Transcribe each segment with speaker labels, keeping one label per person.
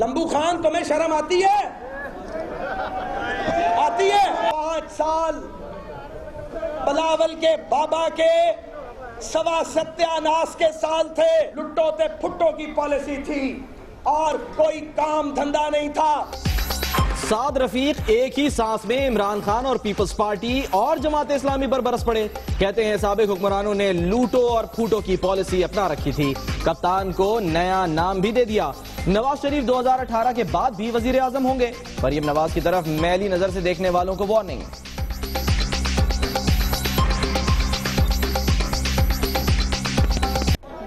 Speaker 1: लंबू खान, तुम्हें शर्म आती है? आती है? 5 साल बिलावल के बाबा के सवा सत्यानाश के साल थे। लुट्टो ते फुट्टो की पॉलिसी थी और कोई काम धंधा नहीं था।
Speaker 2: साद रफीक एक ही सांस में इमरान खान और पीपल्स पार्टी और जमात इस्लामी पर बरस पड़े। कहते हैं साबिक हुक्मरानों ने लूटो और फूटो की पॉलिसी अपना रखी थी। कप्तान को नया नाम भी दे दिया। नवाज शरीफ 2018 के बाद भी वजीर आजम होंगे। मरीम नवाज की तरफ मैली नजर से देखने वालों को वार्निंग।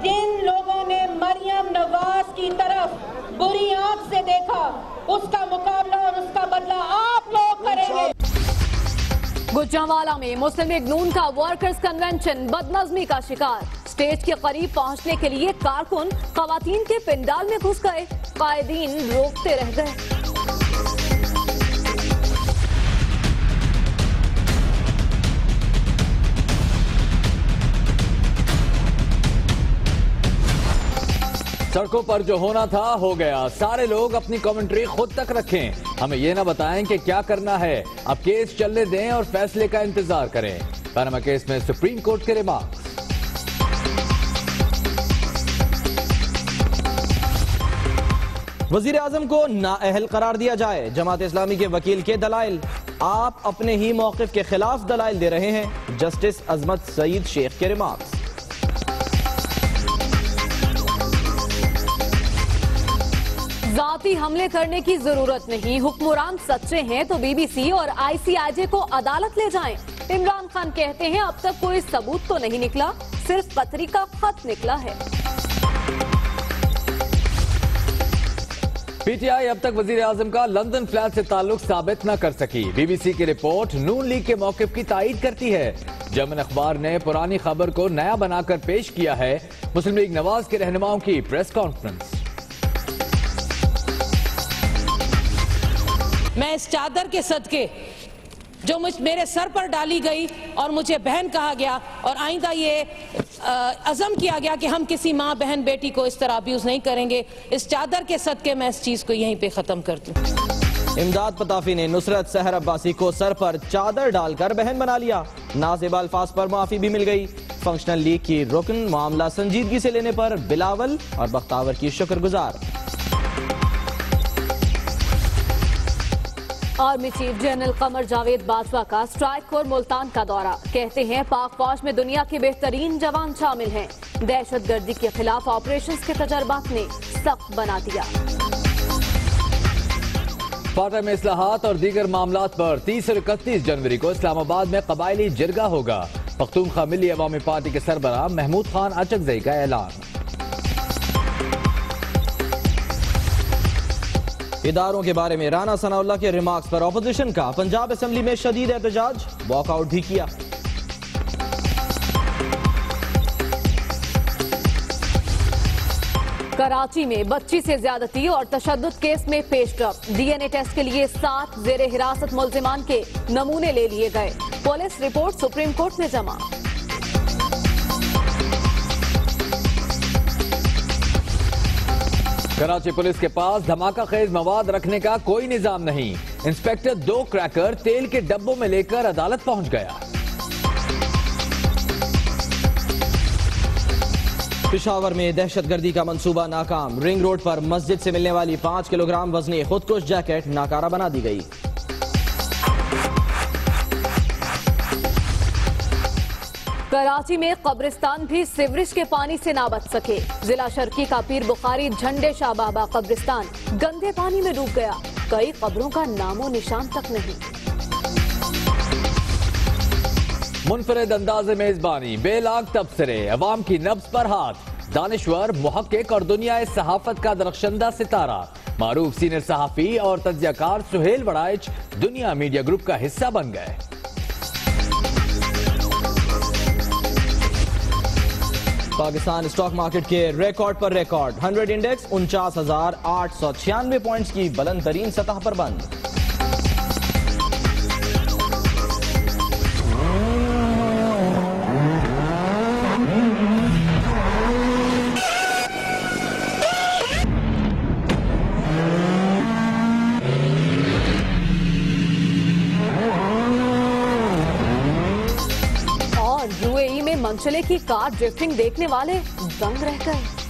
Speaker 3: जिन लोगों ने मरियम नवाज की तरफ बुरी आंख से देखा, उसका मुकाबला और उसका बदला आप लोग करेंगे।
Speaker 4: गुजरांवाला में मुस्लिम लीग नून का वर्कर्स कन्वेंशन बदनज़मी का शिकार। स्टेज के करीब पहुंचने के लिए कारकुन खवातीन के पंडाल में घुस गए। कायदीन रोकते रह गए।
Speaker 5: सड़कों पर जो होना था हो गया। सारे लोग अपनी कमेंट्री खुद तक रखें। हमें यह ना बताएं कि क्या करना है। अब केस चलने दें और फैसले का इंतजार करें। पनामा केस में सुप्रीम कोर्ट के रिमार्क्स।
Speaker 2: वजीर आजम को नाअहल करार दिया जाए। जमात इस्लामी के वकील के दलाइल। आप अपने ही मौक़िफ़ के खिलाफ दलाइल दे रहे हैं। जस्टिस अजमत सईद शेख के रिमार्क्स।
Speaker 4: जाती हमले करने की जरूरत नहीं। हुक्मरान सच्चे हैं तो बीबीसी और आईसीआईजे को अदालत ले जाएं। इमरान खान कहते हैं अब तक कोई सबूत तो नहीं निकला, सिर्फ पत्री का खत निकला है।
Speaker 5: पीटीआई अब तक वजीर आजम का लंदन फ्लैट से ताल्लुक साबित न कर सकी। बीबीसी की रिपोर्ट नून लीग के मौक़िफ़ की तायीद करती है। जमन अखबार ने पुरानी खबर को नया बनाकर पेश किया है। मुस्लिम लीग नवाज के रहनुमाओं की प्रेस कॉन्फ्रेंस।
Speaker 3: मैं इस चादर के सदके जो मेरे सर पर डाली गई और मुझे बहन कहा गया और आइंदा ये अज़म किया गया कि हम किसी माँ बहन बेटी को इस तरह अब्यूज नहीं करेंगे, इस चादर के सदके मैं इस चीज को यहीं पे खत्म कर दूं।
Speaker 2: इमदाद पताफी ने नुसरत सहर अब्बासी को सर पर चादर डालकर बहन बना लिया। नाज़िब अल्फाज पर माफी भी मिल गई। फंक्शनल लीग की रुकन मामला संजीदगी से लेने पर बिलावल और बख्तावर की शुक्रगुजार।
Speaker 4: Army chief general Qamar Javed Bajwa का स्ट्राइक और मुल्तान का दौरा। कहते हैं पाक फौज में दुनिया के बेहतरीन जवान शामिल हैं। दहशतगर्दी के खिलाफ ऑपरेशंस के तजर्बात ने सख्त बना दिया।
Speaker 5: फाटा में इस्लाहात और दीगर मामलात पर 30 और 31 जनवरी को इस्लामाबाद में कबायली जिरगा होगा। पख्तूनख्वा मिली अवामी पार्टी के सरबराह महमूद खान अचकजई का ऐलान।
Speaker 2: इदारों के बारे में राना सनाउल्लाह के रिमार्क्स पर ऑपोजिशन का पंजाब असेंबली में शदीद एहतजाज। वॉकआउट भी किया।
Speaker 4: कराची में बच्ची से ज्यादती और तशद्दुद केस में पेशरफ। डीएनए टेस्ट के लिए 7 जेर हिरासत मुल्जिमान के नमूने ले लिए गए। पुलिस रिपोर्ट सुप्रीम कोर्ट में जमा।
Speaker 5: कराची पुलिस के पास धमाका खेज मवाद रखने का कोई निजाम नहीं। इंस्पेक्टर 2 क्रैकर तेल के डब्बों में लेकर अदालत पहुंच गया।
Speaker 2: पेशावर में दहशतगर्दी का मंसूबा नाकाम। रिंग रोड पर मस्जिद से मिलने वाली 5 किलोग्राम वजनी खुदकुश जैकेट नाकारा बना दी गई।
Speaker 4: कराची में कब्रिस्तान भी सिवरेज के पानी से ना बच सके। जिला शर्की का पीर बुखारी झंडे शाह बाबा कब्रिस्तान गंदे पानी में डूब गया। कई कब्रों का नामो निशान तक नहीं।
Speaker 5: मुनफरिद अंदाज़े मेजबानी, बेलाग तबसरे, अवाम की नब्ज पर हाथ। दानिश्वर, मुहक्किक और दुनिया सहाफत का दरख्शंदा सितारा, मारूफ सीनियर सहाफी और तज्जियाकार सुहेल वड़ाइच दुनिया मीडिया ग्रुप का हिस्सा बन गए।
Speaker 2: पाकिस्तान स्टॉक मार्केट के रिकॉर्ड पर रिकॉर्ड। 100 इंडेक्स 49,896 पॉइंट्स की बुलंद तरीन सतह पर बंद।
Speaker 4: कौन चले की कार ड्रिफ्टिंग देखने वाले दंग रह गए।